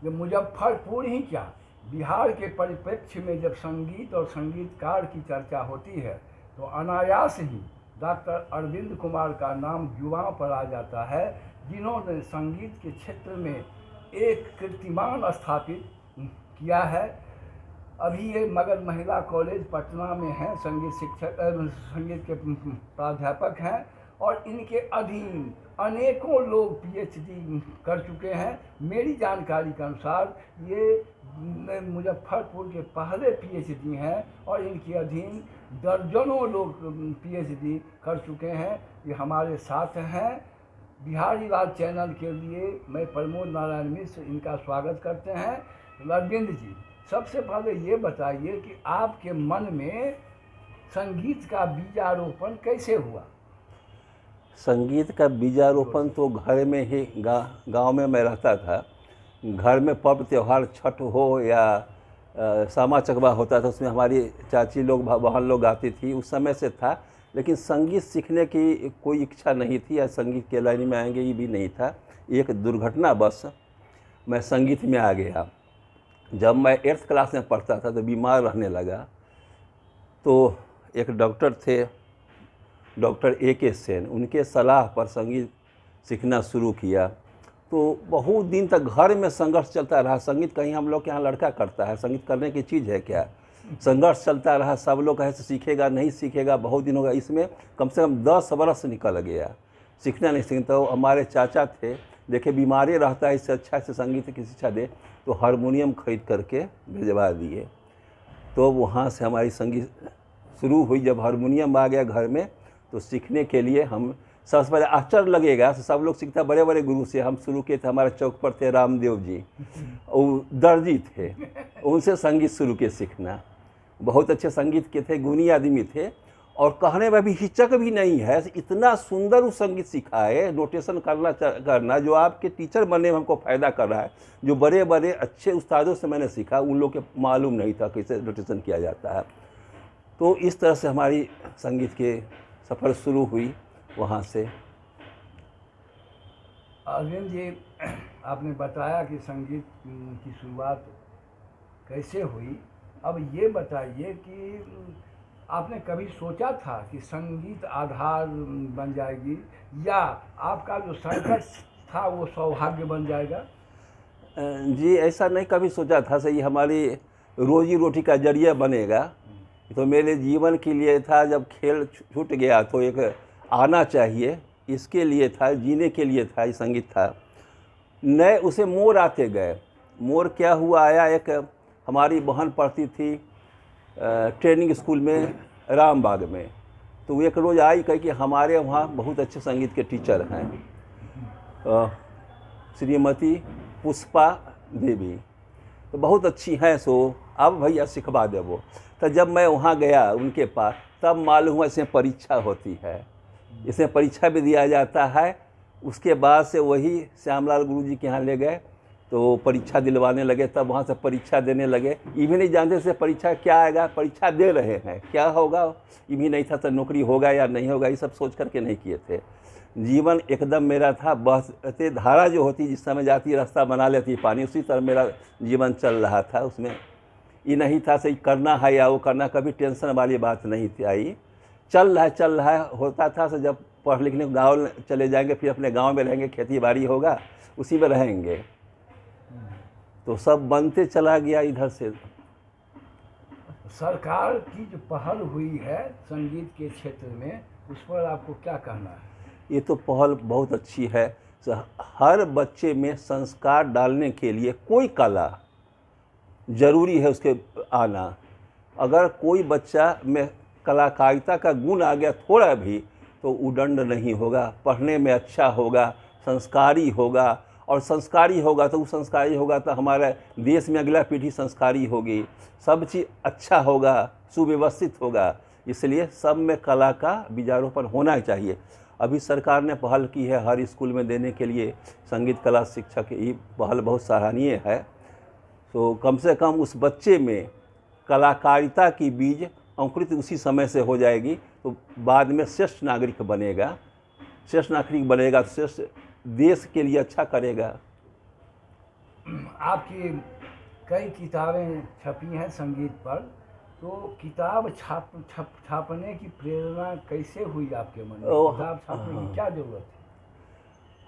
कि मुजफ्फरपुर ही क्या, बिहार के परिप्रेक्ष्य में जब संगीत और संगीतकार की चर्चा होती है तो अनायास ही डॉक्टर अरविंद कुमार का नाम युवाओं पर आ जाता है, जिन्होंने संगीत के क्षेत्र में एक कीर्तिमान स्थापित किया है। अभी ये मगध महिला कॉलेज पटना में हैं, संगीत शिक्षक, संगीत के प्राध्यापक हैं, और इनके अधीन अनेकों लोग पीएचडी कर चुके हैं। मेरी जानकारी के अनुसार ये मुजफ्फरपुर के पहले पीएचडी हैं और इनके अधीन दर्जनों लोग पीएचडी कर चुके हैं। ये हमारे साथ हैं। बिहारी राज चैनल के लिए मैं प्रमोद नारायण मिश्र इनका स्वागत करते हैं। अरविंद जी, सबसे पहले ये बताइए कि आपके मन में संगीत का बीजारोपण कैसे हुआ? संगीत का बीजारोपण तो घर में ही गांव में मैं रहता था। घर में पर्व त्यौहार, छठ हो या सामा चकवा होता था, उसमें हमारी चाची लोग, बहन लोग गाती थी, उस समय से था। लेकिन संगीत सीखने की कोई इच्छा नहीं थी या संगीत के लाइन में आएंगे ये भी नहीं था। एक दुर्घटना बस मैं संगीत में आ गया। जब मैं 8th क्लास में पढ़ता था तो बीमार रहने लगा, तो एक डॉक्टर थे, डॉक्टर A.K. सेन, उनके सलाह पर संगीत सीखना शुरू किया। तो बहुत दिन तक घर में संघर्ष चलता रहा। संगीत कहीं हम लोग के यहाँ लड़का करता है, संगीत करने की चीज़ है क्या? संघर्ष चलता रहा। सब लोग कहे सीखेगा नहीं सीखेगा, बहुत दिन होगा। इसमें कम से कम 10 बरस निकल गया, सीखना नहीं सीखता। तो हमारे चाचा थे, देखे बीमारी रहता है, इससे अच्छा से संगीत की शिक्षा दे, तो हारमोनियम खरीद करके भिजवा दिए। तो वहाँ से हमारी संगीत शुरू हुई। जब हारमोनियम आ गया घर में तो सीखने के लिए हम सबसे पहले आश्चर्य लगेगा, सब लोग सीखता बड़े बड़े गुरु से। हम शुरू किए थे, हमारे चौक पर थे रामदेव जी, वो दर्जी थे, उनसे संगीत शुरू किए सीखना। बहुत अच्छे संगीत के थे, गुणी आदमी थे, और कहने में भी हिचक भी नहीं है। इतना सुंदर वो संगीत सिखाए, नोटेशन करना जो आपके टीचर बनने में हमको फ़ायदा कर रहा है। जो बड़े बड़े अच्छे उस्तादों से मैंने सीखा, उन लोग के मालूम नहीं था कैसे नोटेशन किया जाता है। तो इस तरह से हमारी संगीत के सफ़र शुरू हुई वहाँ से। अरविंद जी, आपने बताया कि संगीत की शुरुआत कैसे हुई। अब ये बताइए कि आपने कभी सोचा था कि संगीत आधार बन जाएगी, या आपका जो संघर्ष था वो सौभाग्य बन जाएगा? जी, ऐसा नहीं कभी सोचा था सही हमारी रोजी रोटी का जरिया बनेगा। तो मेरे जीवन के लिए था, जब खेल छूट गया तो एक आना चाहिए, इसके लिए था, जीने के लिए था, ये संगीत था। नए उसे मोड़ आते गए। मोड़ क्या हुआ, आया एक हमारी बहन पढ़ती थी ट्रेनिंग स्कूल में रामबाग में। तो वो एक रोज़ आई, कही कि हमारे वहाँ बहुत अच्छे संगीत के टीचर हैं, श्रीमती पुष्पा देवी, तो बहुत अच्छी हैं, सो अब भैया सिखवा दे वो। तो जब मैं वहाँ गया उनके पास, तब मालूम हुआ इसमें परीक्षा होती है, इसमें परीक्षा भी दिया जाता है। उसके बाद से वही श्यामलाल गुरुजी के यहाँ ले गए, तो परीक्षा दिलवाने लगे। तब वहाँ से परीक्षा देने लगे। ये भी नहीं जानते से परीक्षा क्या आएगा, परीक्षा दे रहे हैं, क्या होगा ये भी नहीं था। तो नौकरी होगा या नहीं होगा ये सब सोच करके नहीं किए थे। जीवन एकदम मेरा था, बहते धारा जो होती जिस समय जाती रास्ता बना लेती पानी, उसी तरह मेरा जीवन चल रहा था। उसमें ये नहीं था सही करना है या वो करना, कभी टेंशन वाली बात नहीं थी आई। चल रहा है होता था। से जब पढ़ लिखने गाँव चले जाएंगे, फिर अपने गाँव में रहेंगे, खेती बाड़ी होगा, उसी में रहेंगे। तो सब बनते चला गया इधर से। सरकार की जो पहल हुई है संगीत के क्षेत्र में, उस पर आपको क्या कहना है? ये तो पहल बहुत अच्छी है। हर बच्चे में संस्कार डालने के लिए कोई कला ज़रूरी है उसके आना। अगर कोई बच्चा में कलाकारिता का गुण आ गया थोड़ा भी, तो उदंड नहीं होगा, पढ़ने में अच्छा होगा, संस्कारी होगा। और संस्कारी होगा तो वो संस्कारी होगा तो हमारे देश में अगला पीढ़ी संस्कारी होगी, सब चीज़ अच्छा होगा, सुव्यवस्थित होगा। इसलिए सब में कला का बीजारोपण होना चाहिए। अभी सरकार ने पहल की है हर स्कूल में देने के लिए संगीत कला शिक्षक, ये पहल बहुत सराहनीय है। तो कम से कम उस बच्चे में कलाकारिता की बीज अंकुरित उसी समय से हो जाएगी, तो बाद में श्रेष्ठ नागरिक बनेगा। श्रेष्ठ नागरिक बनेगा तो श्रेष्ठ देश के लिए अच्छा करेगा। आपकी कई किताबें छपी हैं संगीत पर, तो किताब छापने की प्रेरणा कैसे हुई आपके मन में? किताब छापने की क्या जरूरत थी?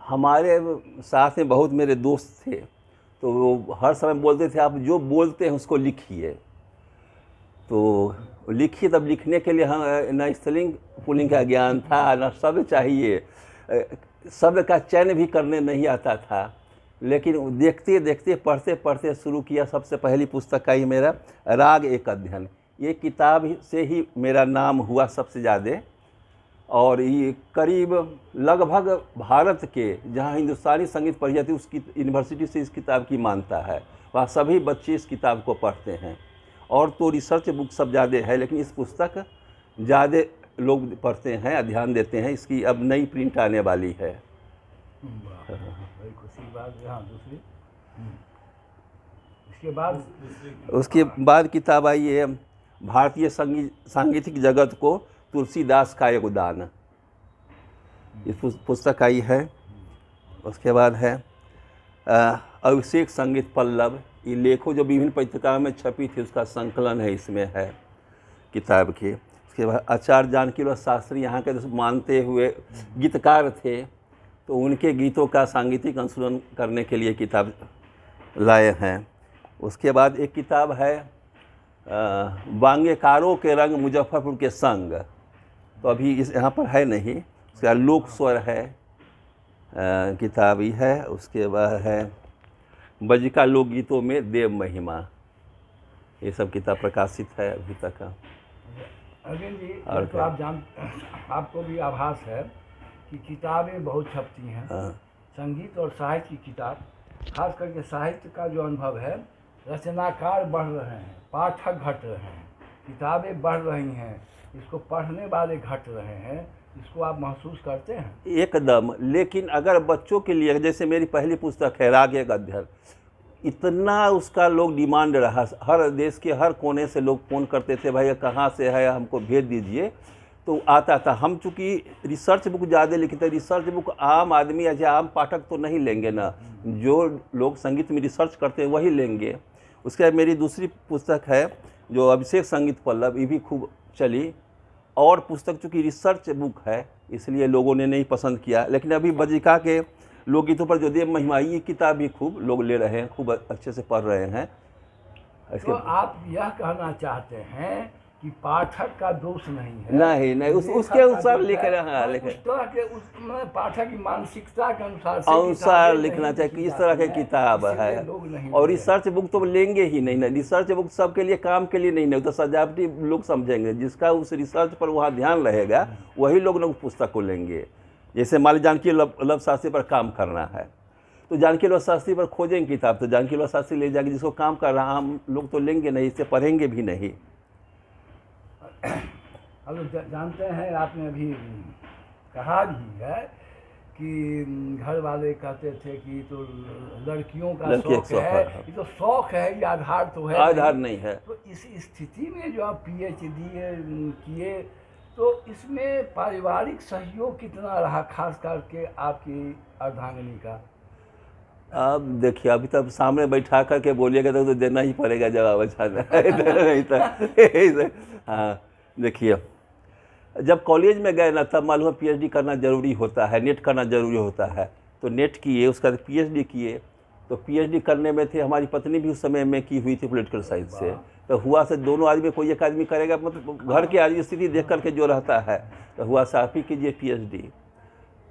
हमारे साथ में बहुत मेरे दोस्त थे, तो वो हर समय बोलते थे आप जो बोलते हैं उसको लिखिए। तो लिखिए, तब लिखने के लिए हम न स्त्रीलिंग पुल्लिंग का ज्ञान था, न शब्द चाहिए, शब्द का चयन भी करने नहीं आता था। लेकिन देखते देखते पढ़ते पढ़ते शुरू किया। सबसे पहली पुस्तक का ही मेरा राग एक अध्ययन, ये किताब से ही मेरा नाम हुआ सबसे ज़्यादा। और ये करीब लगभग भारत के जहाँ हिंदुस्तानी संगीत पढ़ी जाती है उसकी यूनिवर्सिटी से इस किताब की मान्यता है, वहाँ सभी बच्चे इस किताब को पढ़ते हैं। और तो रिसर्च बुक सब ज़्यादा है, लेकिन इस पुस्तक ज़्यादा लोग पढ़ते हैं, ध्यान देते हैं। इसकी अब नई प्रिंट आने वाली है। बड़ी खुशी की बात है। हाँ, दूसरी उसके बाद किताब आई है भारतीय सांगीतिक जगत को तुलसीदास का योगदान, इस पुस्तक आई है। उसके बाद है अभिषेक संगीत पल्लव, ये लेखों जो विभिन्न पत्रिकाओं में छपी थी उसका संकलन है, इसमें है किताब की। उसके बाद आचार्य जानकीलाल शास्त्री यहाँ के मानते हुए गीतकार थे, तो उनके गीतों का सांगीतिक अनुसरण करने के लिए किताब लाए हैं। उसके बाद एक किताब है वांगेकारों के रंग मुजफ्फरपुर के संग, तो अभी इस यहाँ पर है नहीं। उसके बाद लोक स्वर है, किताब ही है। उसके बाद है बजिका लोकगीतों में देव महिमा, ये सब किताब प्रकाशित है अभी तक। अरविंद जी, तो आपको भी आभास है कि किताबें बहुत छपती हैं। संगीत और साहित्य की किताब, खास करके साहित्य का जो अनुभव है, रचनाकार बढ़ रहे हैं, पाठक घट रहे हैं, किताबें बढ़ रही हैं, इसको पढ़ने वाले घट रहे हैं, इसको आप महसूस करते हैं? एकदम। लेकिन अगर बच्चों के लिए, जैसे मेरी पहली पुस्तक है राग एक अध्ययन, इतना उसका लोग डिमांड रहा, हर देश के हर कोने से लोग फ़ोन करते थे, भाई कहाँ से है, हमको भेज दीजिए, तो आता था। हम चूँकि रिसर्च बुक ज़्यादा लिखते, रिसर्च बुक आम आदमी या आम पाठक तो नहीं लेंगे ना, जो लोग संगीत में रिसर्च करते हैं वही लेंगे। उसके बाद मेरी दूसरी पुस्तक है जो अभिषेक संगीत पल्लव, ये भी खूब चली। और पुस्तक चूँकि रिसर्च बुक है इसलिए लोगों ने नहीं पसंद किया, लेकिन अभी बजिका के लोकगीतों पर जो देव महिमा, ये किताब भी खूब लोग ले रहे हैं, खूब अच्छे से पढ़ रहे हैं। तो आप यह कहना चाहते हैं कि पाठक का दोष नहीं है? नहीं, उसके अनुसार लिख रहे हैं, लेकिन पाठक की मानसिकता के अनुसार लिखना चाहिए कि इस तरह की किताब है। और रिसर्च बुक तो लेंगे ही नहीं ना, रिसर्च बुक सबके लिए काम के लिए नहीं, तो सजावटी लोग समझेंगे, जिसका उस रिसर्च पर वहाँ ध्यान रहेगा वही लोग ना उस पुस्तक को लेंगे। जैसे मान लीजिए जानकीलाल शास्त्री पर काम करना है, तो जानकीलाल शास्त्री पर खोजेंगे किताब, तो जानकीलाल शास्त्री ले जाएंगे। जिसको काम कर रहा हम लोग तो लेंगे नहीं, इससे पढ़ेंगे भी नहीं। हम लोग जानते हैं, आपने अभी कहा भी है कि घर वाले कहते थे कि तो लड़कियों का शौक है, ये तो शौक है, ये आधार तो है, आधार नहीं है। तो इस स्थिति में जो आप PhD किए, तो इसमें पारिवारिक सहयोग कितना रहा, खास करके आपकी अर्धांगिनी का? अब देखिए, अभी तब सामने बैठा करके बोलिएगा तो देना ही पड़ेगा जवाब, अच्छा नहीं था। हाँ, देखिए, जब कॉलेज में गए ना तब मालूम PhD करना ज़रूरी होता है, नेट करना ज़रूरी होता है। तो नेट किए, उसका PhD किए। तो PhD करने में थे, हमारी पत्नी भी उस समय में की हुई थी पॉलिटिकल साइंस से। तो हुआ से दोनों आदमी, कोई एक आदमी करेगा, मतलब घर के आदमी स्थिति देख करके जो रहता है, तो हुआ साफ ही कीजिए PhD।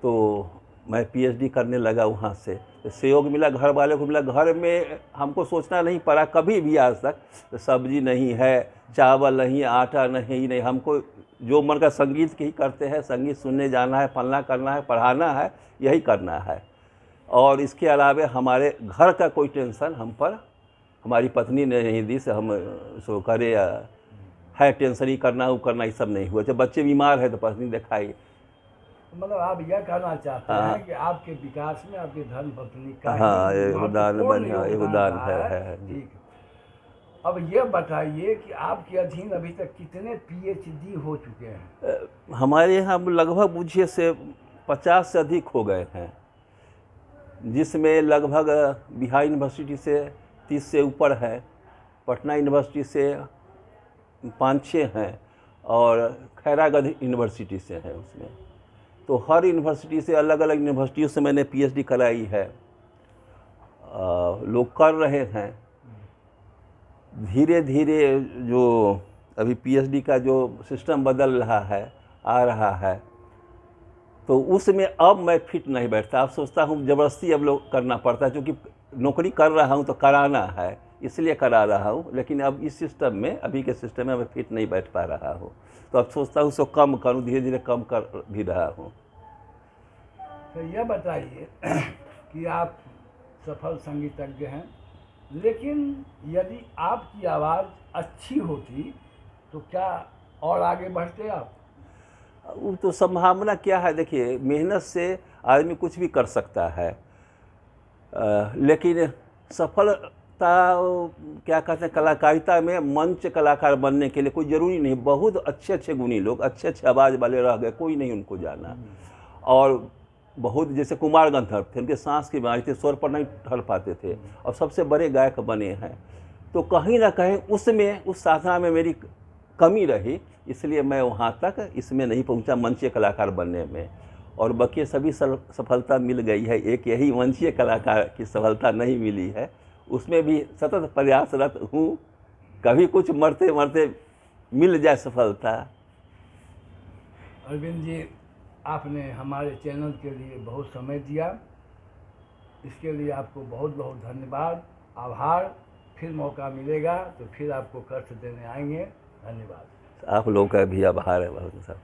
तो मैं PhD करने लगा वहाँ से, तो सहयोग मिला, घर वालों को मिला। घर में हमको सोचना नहीं पड़ा कभी भी आज तक, तो सब्जी नहीं है, चावल नहीं, आटा नहीं, हमको जो मन का संगीत की ही करते हैं, संगीत सुनने जाना है, फलना करना है, पढ़ाना है, यही करना है। और इसके अलावा हमारे घर का कोई टेंशन हम पर हमारी पत्नी ने नहीं दी, से हम सो करे है टेंशन ही करना वो करना, ये सब नहीं हुआ। जब बच्चे बीमार है तो पत्नी दिखाई। मतलब आप यह कहना चाहते हैं कि आपके विकास में आपके धर्मपत्नी का योगदान है। ठीक। अब ये बताइए कि आपके अधीन अभी तक कितने PhD हो चुके हैं? हमारे यहाँ लगभग बुझिए से 50 से अधिक हो गए हैं। जिसमें लगभग बिहार यूनिवर्सिटी से 30 से ऊपर है, पटना यूनिवर्सिटी से 5-6 हैं और खैरागढ़ यूनिवर्सिटी से हैं उसमें। तो हर यूनिवर्सिटी से, अलग अलग यूनिवर्सिटियों से मैंने पीएचडी कराई है। लोग कर रहे हैं धीरे धीरे। जो अभी पीएचडी का जो सिस्टम बदल रहा है, आ रहा है, तो उसमें अब मैं फिट नहीं बैठता। अब सोचता हूँ ज़बरदस्ती अब लोग करना पड़ता है, क्योंकि नौकरी कर रहा हूँ तो कराना है, इसलिए करा रहा हूँ। लेकिन अब इस सिस्टम में, अभी के सिस्टम में मैं फिट नहीं बैठ पा रहा हूँ, तो अब सोचता हूँ उसको कम करूँ, धीरे धीरे कम कर भी रहा हूँ। तो यह बताइए कि आप सफल संगीतज्ञ हैं, लेकिन यदि आपकी आवाज़ अच्छी होती तो क्या और आगे बढ़ते आप? वो तो संभावना क्या है, देखिए मेहनत से आदमी कुछ भी कर सकता है, लेकिन सफलता क्या कहते हैं, कलाकारिता में मंच कलाकार बनने के लिए कोई ज़रूरी नहीं। बहुत अच्छे अच्छे गुणी लोग, अच्छे अच्छे आवाज़ वाले रह गए, कोई नहीं उनको जाना। और बहुत, जैसे कुमार गंधर्व थे, उनके सांस की बीमारी थी, स्वर पर नहीं ठहर पाते थे, और सबसे बड़े गायक बने हैं। तो कहीं ना कहीं उसमें, उस साधना में मेरी कमी रही, इसलिए मैं वहाँ तक इसमें नहीं पहुँचा, मंचीय कलाकार बनने में। और बाकी सभी सफलता मिल गई है, एक यही मंचीय कलाकार की सफलता नहीं मिली है, उसमें भी सतत प्रयासरत हूँ। कभी कुछ मरते मरते मिल जाए सफलता। अरविंद जी, आपने हमारे चैनल के लिए बहुत समय दिया, इसके लिए आपको बहुत बहुत धन्यवाद, आभार। फिर मौका मिलेगा तो फिर आपको कष्ट देने आएंगे। धन्यवाद। आप लोगों का भी आभार है बहुत साहब।